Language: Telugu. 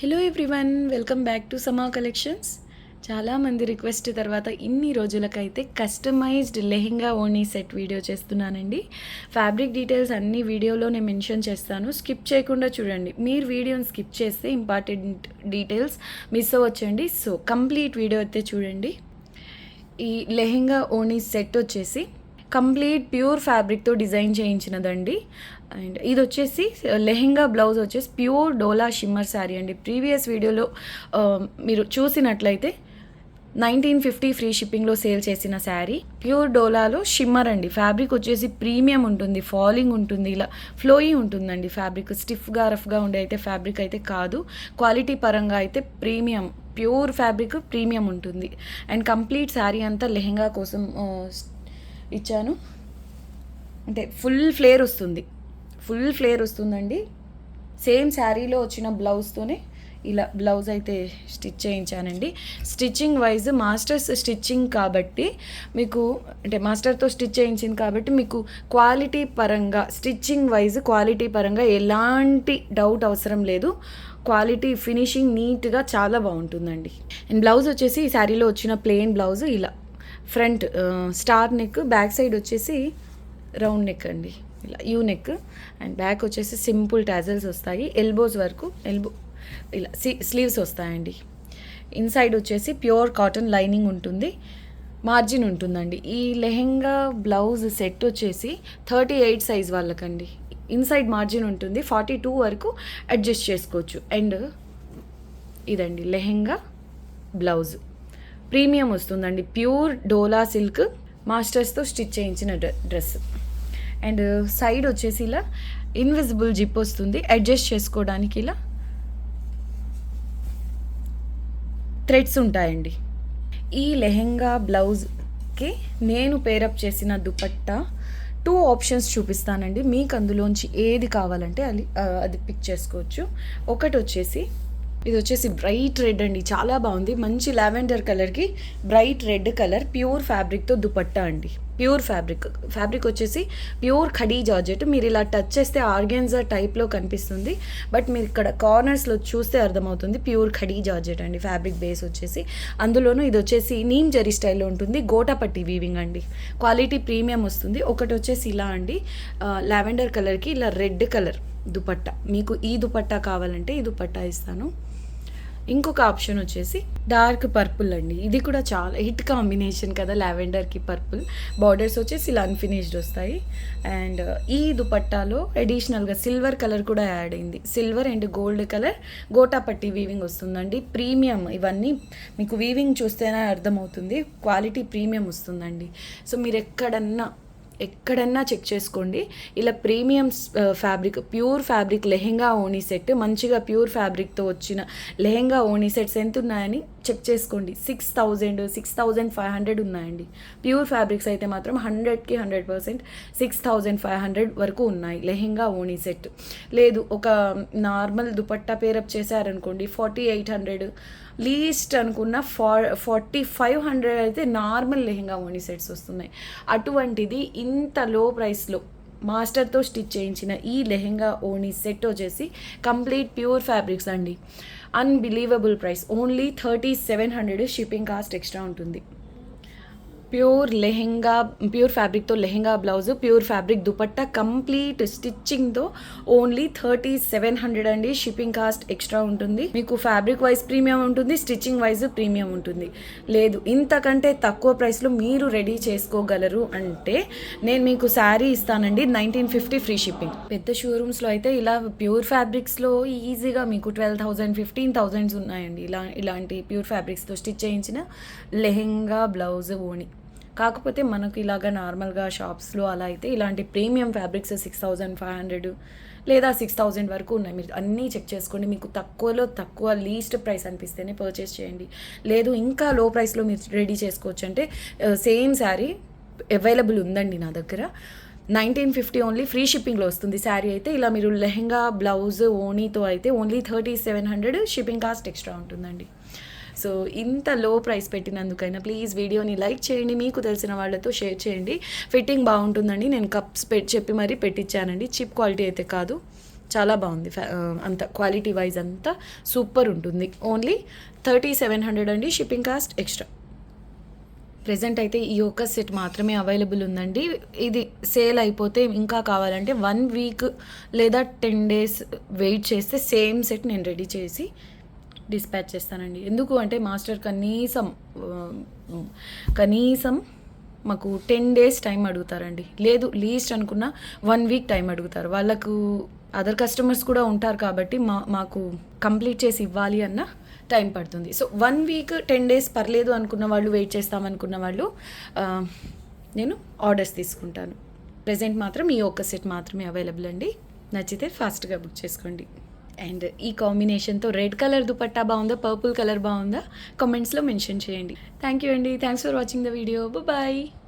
Hello everyone, welcome back to సమా కలెక్షన్స్. చాలామంది రిక్వెస్ట్ తర్వాత ఇన్ని రోజులకైతే కస్టమైజ్డ్ లెహెంగా ఓణీ సెట్ వీడియో చేస్తున్నానండి. ఫ్యాబ్రిక్ డీటెయిల్స్ అన్ని వీడియోలో నేను మెన్షన్ చేస్తాను, స్కిప్ చేయకుండా చూడండి. మీరు వీడియోని స్కిప్ చేస్తే ఇంపార్టెంట్ డీటెయిల్స్ మిస్ అవ్వచ్చండి. సో కంప్లీట్ వీడియో అయితే చూడండి. ఈ లెహెంగా ఓణీ సెట్ వచ్చేసి కంప్లీట్ ప్యూర్ ఫ్యాబ్రిక్తో డిజైన్ చేయించినదండి. అండ్ ఇది వచ్చేసి లెహెంగా బ్లౌజ్ వచ్చేసి ప్యూర్ డోలా షిమ్మర్ శారీ అండి. ప్రీవియస్ వీడియోలో మీరు చూసినట్లయితే 1950 ఫ్రీ షిప్పింగ్లో సేల్ చేసిన శారీ ప్యూర్ డోలాలో షిమ్మర్ అండి. ఫ్యాబ్రిక్ వచ్చేసి ప్రీమియం ఉంటుంది, ఫాలింగ్ ఉంటుంది, ఇలా ఫ్లోయి ఉంటుందండి. ఫ్యాబ్రిక్ స్టిఫ్గా రఫ్గా ఉండే అయితే ఫ్యాబ్రిక్ అయితే కాదు. క్వాలిటీ పరంగా అయితే ప్రీమియం, ప్యూర్ ఫ్యాబ్రిక్ ప్రీమియం ఉంటుంది. అండ్ కంప్లీట్ శారీ అంతా లెహెంగా కోసం ఇచ్చాను. అంటే ఫుల్ ఫ్లేర్ వస్తుందండి. సేమ్ శారీలో వచ్చిన బ్లౌజ్తోనే ఇలా బ్లౌజ్ అయితే స్టిచ్ చేయించానండి. స్టిచ్చింగ్ వైజ్ మాస్టర్స్ స్టిచ్చింగ్ కాబట్టి మీకు, అంటే మాస్టర్తో స్టిచ్ చేయించింది కాబట్టి మీకు క్వాలిటీ పరంగా, స్టిచ్చింగ్ వైజ్ క్వాలిటీ పరంగా ఎలాంటి డౌట్ అవసరం లేదు. క్వాలిటీ ఫినిషింగ్ నీట్గా చాలా బాగుంటుందండి. అండ్ బ్లౌజ్ వచ్చేసి ఈ శారీలో వచ్చిన ప్లెయిన్ బ్లౌజ్ ఇలా front star neck, back side వచ్చేసి రౌండ్ నెక్ అండి, ఇలా యూ నెక్. అండ్ బ్యాక్ వచ్చేసి సింపుల్ టాజల్స్ వస్తాయి, ఎల్బోస్ వరకు ఇలా స్లీవ్స్ వస్తాయండి. ఇన్సైడ్ వచ్చేసి ప్యూర్ కాటన్ లైనింగ్ ఉంటుంది, మార్జిన్ ఉంటుందండి. ఈ లెహెంగా బ్లౌజ్ సెట్ వచ్చేసి 38 సైజ్ వాళ్ళకండి. ఇన్సైడ్ మార్జిన్ ఉంటుంది, 42 వరకు అడ్జస్ట్ చేసుకోవచ్చు. అండ్ ఇదండి లెహెంగా బ్లౌజ్ ప్రీమియం వస్తుందండి. ప్యూర్ డోలా సిల్క్ మాస్టర్స్తో స్టిచ్ చేయించిన డ్రెస్. అండ్ సైడ్ వచ్చేసి ఇలా ఇన్విజిబుల్ జిప్ వస్తుంది, అడ్జస్ట్ చేసుకోవడానికి ఇలా థ్రెడ్స్ ఉంటాయండి. ఈ లెహెంగా బ్లౌజ్కి నేను పేరప్ చేసిన దుపట్టా 2 ఆప్షన్స్ చూపిస్తానండి. మీకు అందులోంచి ఏది కావాలంటే అది పిక్ చేసుకోవచ్చు. ఒకటి వచ్చేసి ఇది వచ్చేసి బ్రైట్ రెడ్ అండి, చాలా బాగుంది. మంచి లావెండర్ కలర్కి బ్రైట్ రెడ్ కలర్ ప్యూర్ ఫ్యాబ్రిక్తో దుపట్టా అండి. ప్యూర్ ఫ్యాబ్రిక్ వచ్చేసి ప్యూర్ ఖడీ జార్జెట్. మీరు ఇలా టచ్ చేస్తే ఆర్గాన్జా టైప్లో కనిపిస్తుంది, బట్ మీరు ఇక్కడ కార్నర్స్లో చూస్తే అర్థమవుతుంది ప్యూర్ ఖడీ జార్జెట్ అండి. ఫ్యాబ్రిక్ బేస్ వచ్చేసి అందులోనూ ఇది వచ్చేసి నీమ్ జరీ స్టైల్లో ఉంటుంది, గోటాపట్టి వీవింగ్ అండి. క్వాలిటీ ప్రీమియం వస్తుంది. ఒకటి వచ్చేసి ఇలా అండి, లావెండర్ కలర్కి ఇలా రెడ్ కలర్ దుపట్టా. మీకు ఈ దుపట్టా కావాలంటే ఈ దుపట్టా ఇస్తాను. ఇంకొక ఆప్షన్ వచ్చేసి డార్క్ పర్పుల్ అండి. ఇది కూడా చాలా హిట్ కాంబినేషన్ కదా, లావెండర్కి పర్పుల్. బార్డర్స్ వచ్చేసి ఇలా అన్ఫినిష్డ్ వస్తాయి. అండ్ ఈ దుపట్టాలో అడిషనల్గా సిల్వర్ కలర్ కూడా యాడ్ అయింది. Silver and gold colour gota patti weaving వస్తుందండి. ప్రీమియం, ఇవన్నీ మీకు వీవింగ్ చూస్తేనే అర్థమవుతుంది, క్వాలిటీ ప్రీమియం వస్తుందండి. సో మీరు ఎక్కడన్నా చెక్ చేసుకోండి. ఇలా premium fabric, pure fabric lehenga ఓణీ సెట్, మంచిగా ప్యూర్ ఫ్యాబ్రిక్తో వచ్చిన లెహెంగా ఓణీ సెట్స్ ఎంత ఉన్నాయని చెక్ చేసుకోండి. 6,000, 6,500 ఉన్నాయండి. ప్యూర్ ఫ్యాబ్రిక్స్ అయితే మాత్రం 100కి 100% 6,500 వరకు ఉన్నాయి లెహెంగా ఓణీ సెట్. లేదు, ఒక నార్మల్ దుపట్టా పేరప్ చేశారనుకోండి 4,800, లీస్ట్ అనుకున్న 4,500 అయితే నార్మల్ లెహెంగా ఓణీ సెట్స్ వస్తున్నాయి. అటువంటిది ఇంత లో ప్రైస్లో మాస్టర్తో స్టిచ్ చేయించిన ఈ లెహెంగా ఓణీ సెట్ వచ్చేసి కంప్లీట్ ప్యూర్ ఫ్యాబ్రిక్స్ అండి. Unbelievable price, only 3,700. Shipping cost extra ఉంటుంది. ప్యూర్ ఫ్యాబ్రిక్తో lehenga blouse, pure fabric dupatta, complete స్టిచ్చింగ్తో ఓన్లీ 3,700 అండి. షిప్పింగ్ కాస్ట్ ఎక్స్ట్రా ఉంటుంది. మీకు ఫ్యాబ్రిక్ వైజ్ ప్రీమియం ఉంటుంది, స్టిచ్చింగ్ వైజ్ ప్రీమియం ఉంటుంది. లేదు, ఇంతకంటే తక్కువ ప్రైస్లో మీరు రెడీ చేసుకోగలరు అంటే నేను మీకు శారీ ఇస్తానండి, 1950 ఫ్రీ షిప్పింగ్. పెద్ద షోరూమ్స్లో అయితే ఇలా ప్యూర్ ఫ్యాబ్రిక్స్లో ఈజీగా మీకు 12,000, 15,000 ఉన్నాయండి. ఇలాంటి ప్యూర్ ఫ్యాబ్రిక్స్తో స్టిచ్ చేయించిన లెహెంగా బ్లౌజ్ ఓణి. కాకపోతే మనకు ఇలాగ నార్మల్గా షాప్స్లో అలా అయితే ఇలాంటి ప్రీమియం ఫ్యాబ్రిక్స్ 6,500 లేదా 6,000 వరకు ఉన్నాయి. మీరు అన్నీ చెక్ చేసుకోండి. మీకు తక్కువలో తక్కువ లీస్ట్ ప్రైస్ అనిపిస్తేనే పర్చేస్ చేయండి. లేదు, ఇంకా లో ప్రైస్లో మీరు రెడీ చేసుకోవచ్చు అంటే సేమ్ శారీ అవైలబుల్ ఉందండి నా దగ్గర. 1950 ఓన్లీ ఫ్రీ షిప్పింగ్లో వస్తుంది శారీ అయితే. ఇలా మీరు లెహెంగా బ్లౌజ్ ఓణీతో అయితే ఓన్లీ 3,700, షిప్పింగ్ కాస్ట్ ఎక్స్ట్రా ఉంటుందండి. సో ఇంత లో ప్రైస్ పెట్టినందుకైనా ప్లీజ్ వీడియోని లైక్ చేయండి, మీకు తెలిసిన వాళ్ళతో షేర్ చేయండి. ఫిట్టింగ్ బాగుంటుందండి, నేను కప్స్ చెప్పి మరీ పెట్టించానండి. చీప్ క్వాలిటీ అయితే కాదు, చాలా బాగుంది. అంత క్వాలిటీ వైజ్ అంతా సూపర్ ఉంటుంది. ఓన్లీ 3700 అండి, షిప్పింగ్ కాస్ట్ ఎక్స్ట్రా. ప్రెజెంట్ అయితే ఈ ఒక్క సెట్ మాత్రమే అవైలబుల్ ఉందండి. ఇది సేల్ అయిపోతే ఇంకా కావాలంటే 1 వీక్ లేదా 10 days వెయిట్ చేస్తే సేమ్ సెట్ నేను రెడీ చేసి డిస్పాచ్ చేస్తానండి. ఎందుకు అంటే మాస్టర్ కనీసం మాకు 10 days టైం అడుగుతారండి. లేదు లీస్ట్ అనుకున్న 1 week టైం అడుగుతారు. వాళ్ళకు అదర్ కస్టమర్స్ కూడా ఉంటారు కాబట్టి మాకు కంప్లీట్ చేసి ఇవ్వాలి అన్న టైం పడుతుంది. సో 1 week 10 days పర్లేదు అనుకున్న వాళ్ళు, వెయిట్ చేస్తామనుకున్న వాళ్ళు నేను ఆర్డర్స్ తీసుకుంటాను. ప్రెజెంట్ మాత్రం ఈ ఒక్క సెట్ మాత్రమే అవైలబుల్ అండి. నచ్చితే ఫాస్ట్గా బుక్ చేసుకోండి. అండ్ ఈ కాంబినేషన్తో రెడ్ కలర్ దుపట్టా బాగుందా, పర్పుల్ కలర్ బాగుందా కామెంట్స్లో మెన్షన్ చేయండి. థ్యాంక్ యూ అండి. Thanks for watching the video. Bye.